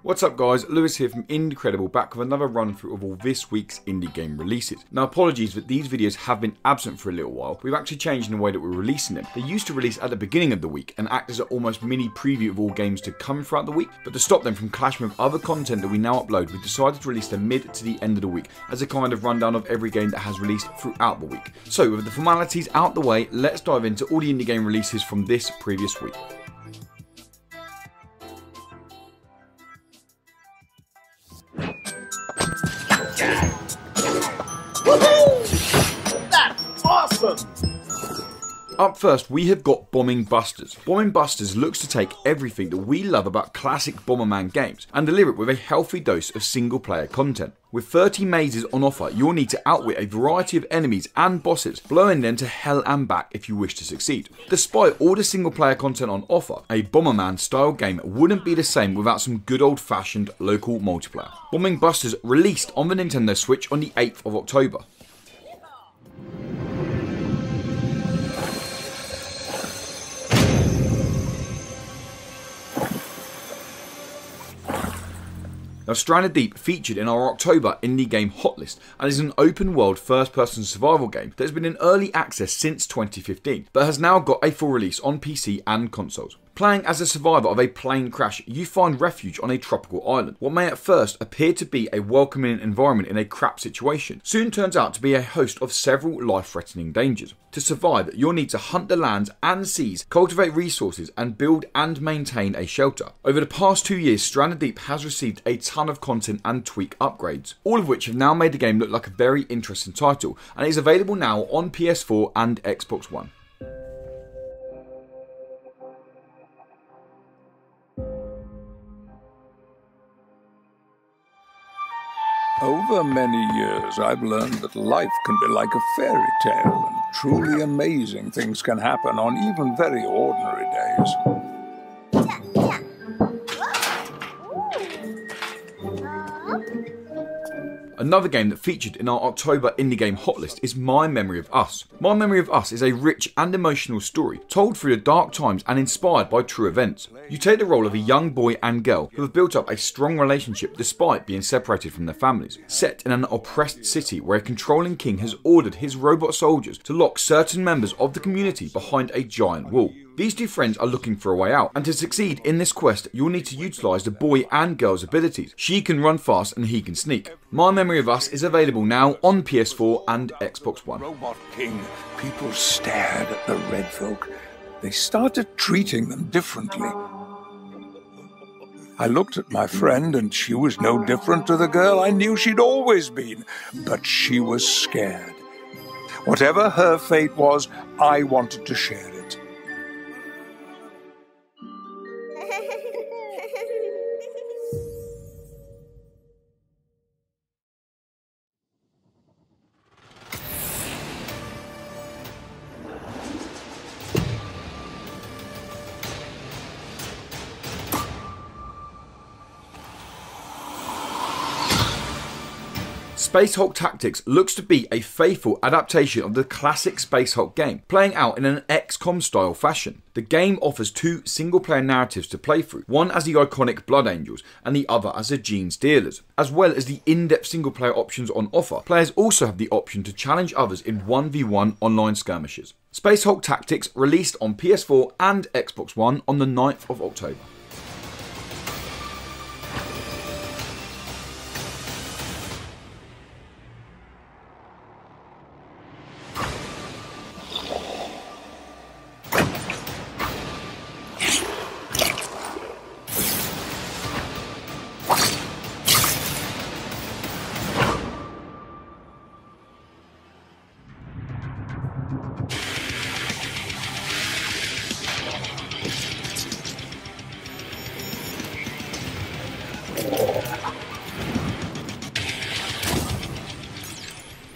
What's up guys, Lewis here from Incredible, back with another run through of all this week's indie game releases. Now apologies that these videos have been absent for a little while. We've actually changed in the way that we're releasing them. They used to release at the beginning of the week and act as an almost mini preview of all games to come throughout the week, but to stop them from clashing with other content that we now upload, we decided to release them mid to the end of the week as a kind of rundown of every game that has released throughout the week. So with the formalities out the way, let's dive into all the indie game releases from this previous week. Woohoo! That's awesome! Up first, we have got Bombing Busters. Bombing Busters looks to take everything that we love about classic Bomberman games and deliver it with a healthy dose of single player content. With 30 mazes on offer, you'll need to outwit a variety of enemies and bosses, blowing them to hell and back if you wish to succeed. Despite all the single player content on offer, a Bomberman style game wouldn't be the same without some good old fashioned local multiplayer. Bombing Busters released on the Nintendo Switch on the 8th of October. Now Stranded Deep featured in our October indie game hot list and is an open world first person survival game that has been in early access since 2015 but has now got a full release on PC and consoles. Playing as a survivor of a plane crash, you find refuge on a tropical island. What may at first appear to be a welcoming environment in a crap situation soon turns out to be a host of several life-threatening dangers. To survive, you'll need to hunt the lands and seas, cultivate resources, and build and maintain a shelter. Over the past 2 years, Stranded Deep has received a ton of content and tweak upgrades, all of which have now made the game look like a very interesting title, and is available now on PS4 and Xbox One. Over many years, I've learned that life can be like a fairy tale, and truly amazing things can happen on even very ordinary days. Another game that featured in our October indie game hot list is My Memory of Us. My Memory of Us is a rich and emotional story told through the dark times and inspired by true events. You take the role of a young boy and girl who have built up a strong relationship despite being separated from their families. Set in an oppressed city where a controlling king has ordered his robot soldiers to lock certain members of the community behind a giant wall. These two friends are looking for a way out, and to succeed in this quest, you'll need to utilise the boy and girl's abilities. She can run fast and he can sneak. My Memory of Us is available now on PS4 and Xbox One. Robot King, people stared at the red folk. They started treating them differently. I looked at my friend and she was no different to the girl I knew she'd always been, but she was scared. Whatever her fate was, I wanted to share it. Space Hulk Tactics looks to be a faithful adaptation of the classic Space Hulk game, playing out in an XCOM style fashion. The game offers two single player narratives to play through, one as the iconic Blood Angels and the other as the Gene Stealers. As well as the in-depth single player options on offer, players also have the option to challenge others in 1v1 online skirmishes. Space Hulk Tactics released on PS4 and Xbox One on the 9th of October.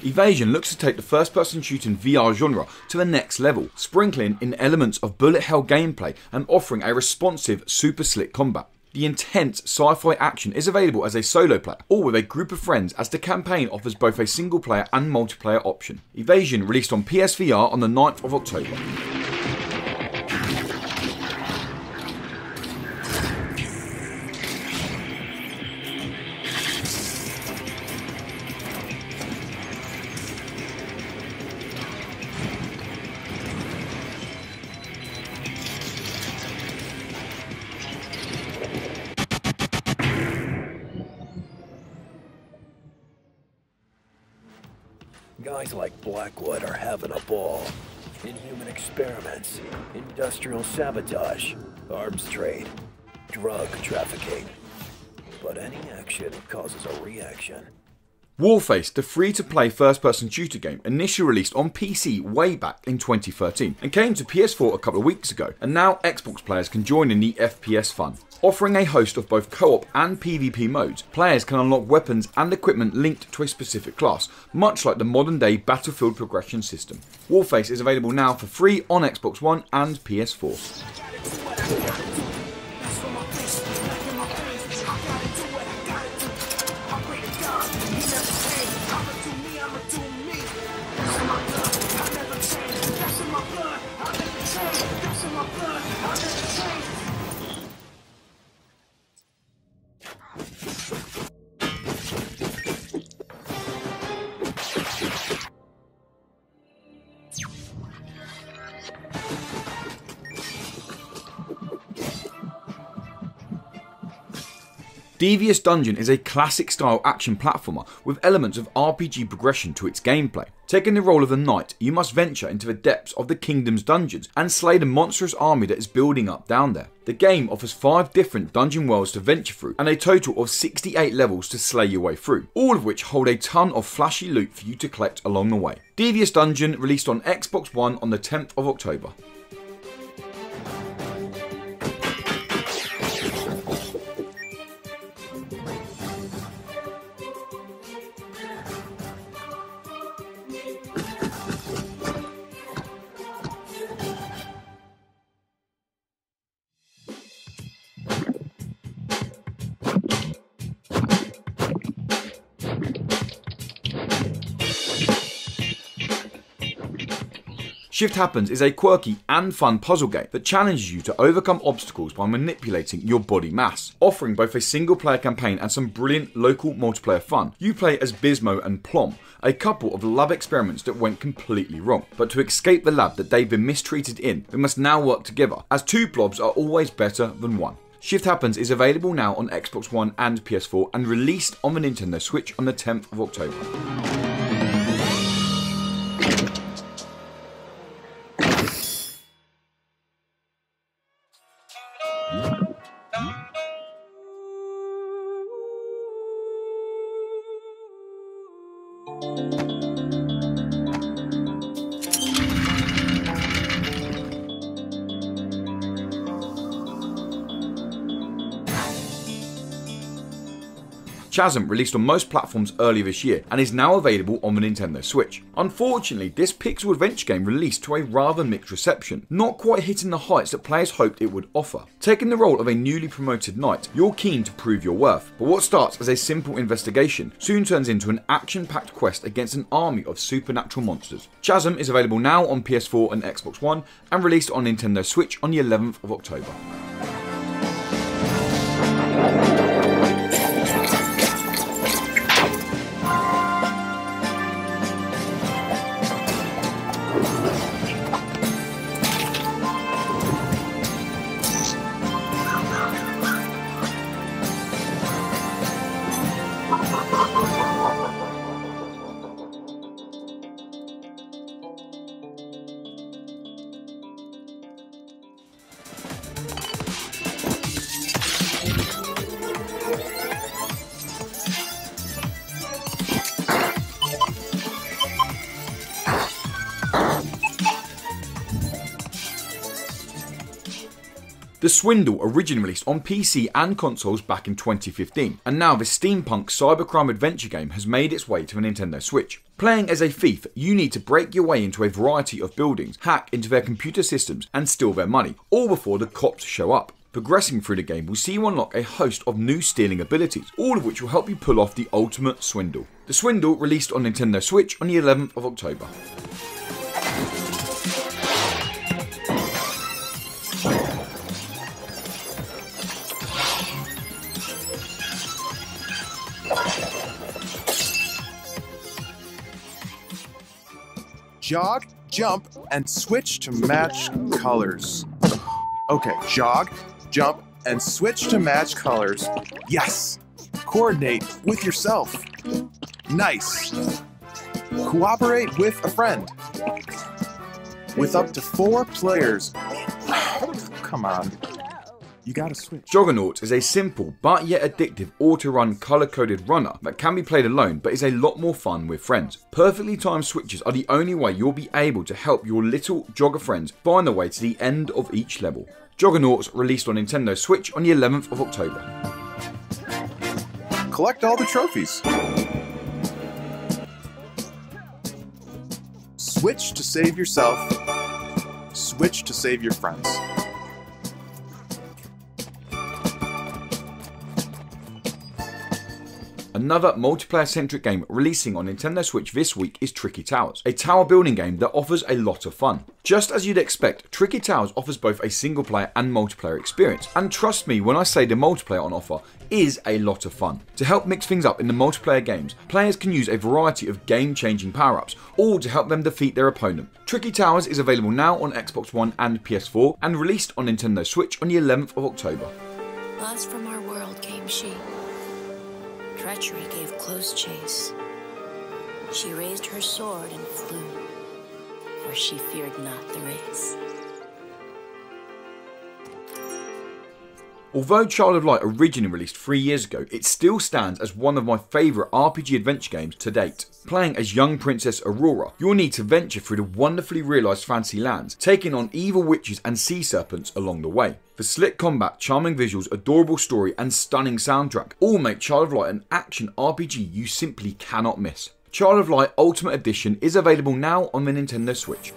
Evasion looks to take the first-person shooting VR genre to the next level, sprinkling in elements of bullet hell gameplay and offering a responsive, super slick combat. The intense sci-fi action is available as a solo player, or with a group of friends, as the campaign offers both a single player and multiplayer option. Evasion released on PSVR on the 9th of October. Guys like Blackwood are having a ball. Inhuman experiments, industrial sabotage, arms trade, drug trafficking. But any action causes a reaction. Warface, the free-to-play first-person shooter game, initially released on PC way back in 2013 and came to PS4 a couple of weeks ago, and now Xbox players can join in the FPS fun. Offering a host of both co-op and PvP modes, players can unlock weapons and equipment linked to a specific class, much like the modern-day Battlefield progression system. Warface is available now for free on Xbox One and PS4. Devious Dungeon is a classic style action platformer with elements of RPG progression to its gameplay. Taking the role of a knight, you must venture into the depths of the kingdom's dungeons and slay the monstrous army that is building up down there. The game offers 5 different dungeon worlds to venture through and a total of 68 levels to slay your way through, all of which hold a ton of flashy loot for you to collect along the way. Devious Dungeon released on Xbox One on the 10th of October. Shift Happens is a quirky and fun puzzle game that challenges you to overcome obstacles by manipulating your body mass. Offering both a single player campaign and some brilliant local multiplayer fun, you play as Bismo and Plom, a couple of lab experiments that went completely wrong. But to escape the lab that they've been mistreated in, they must now work together, as 2 blobs are always better than 1. Shift Happens is available now on Xbox One and PS4 and released on the Nintendo Switch on the 10th of October. Chasm released on most platforms earlier this year and is now available on the Nintendo Switch. Unfortunately, this pixel adventure game released to a rather mixed reception, not quite hitting the heights that players hoped it would offer. Taking the role of a newly promoted knight, you're keen to prove your worth, but what starts as a simple investigation soon turns into an action-packed quest against an army of supernatural monsters. Chasm is available now on PS4 and Xbox One and released on Nintendo Switch on the 11th of October. The Swindle originally released on PC and consoles back in 2015, and now this steampunk cybercrime adventure game has made its way to a Nintendo Switch. Playing as a thief, you need to break your way into a variety of buildings, hack into their computer systems, and steal their money, all before the cops show up. Progressing through the game will see you unlock a host of new stealing abilities, all of which will help you pull off the ultimate swindle. The Swindle released on Nintendo Switch on the 11th of October. Jog, jump, and switch to match colors. Okay, jog, jump, and switch to match colors. Yes! Coordinate with yourself. Nice. Cooperate with a friend. With up to 4 players. Come on. You gotta switch. Joggernauts is a simple but yet addictive auto-run colour-coded runner that can be played alone but is a lot more fun with friends. Perfectly timed switches are the only way you'll be able to help your little jogger friends find their way to the end of each level. Joggernauts released on Nintendo Switch on the 11th of October. Collect all the trophies. Switch to save yourself. Switch to save your friends. Another multiplayer-centric game releasing on Nintendo Switch this week is Tricky Towers, a tower building game that offers a lot of fun. Just as you'd expect, Tricky Towers offers both a single-player and multiplayer experience, and trust me when I say the multiplayer on offer is a lot of fun. To help mix things up in the multiplayer games, players can use a variety of game-changing power-ups, all to help them defeat their opponent. Tricky Towers is available now on Xbox One and PS4, and released on Nintendo Switch on the 11th of October. Last from our world came she. Treachery gave close chase. She raised her sword and flew, for she feared not the race. Although Child of Light originally released 3 years ago, it still stands as one of my favourite RPG adventure games to date. Playing as young Princess Aurora, you'll need to venture through the wonderfully realised fantasy lands, taking on evil witches and sea serpents along the way. The slick combat, charming visuals, adorable story and stunning soundtrack all make Child of Light an action RPG you simply cannot miss. Child of Light Ultimate Edition is available now on the Nintendo Switch.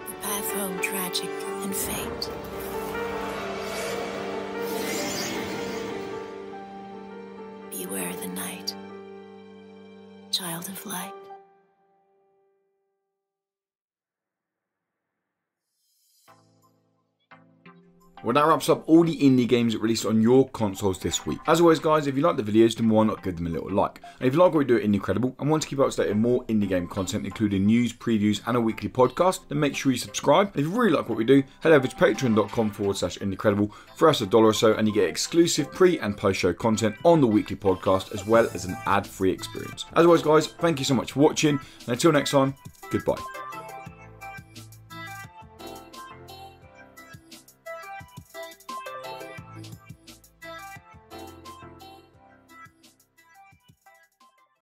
The path home tragic and fate. Beware the night, Child of Light. Well, that wraps up all the indie games that released on your consoles this week. As always guys, if you like the videos, then why not give them a little like. And if you like what we do at Indie Incredible and want to keep up to date with more indie game content including news, previews and a weekly podcast, then make sure you subscribe. And if you really like what we do, head over to patreon.com/IndieIncredible for us $1 or so and you get exclusive pre and post show content on the weekly podcast as well as an ad-free experience. As always guys, thank you so much for watching and until next time, goodbye.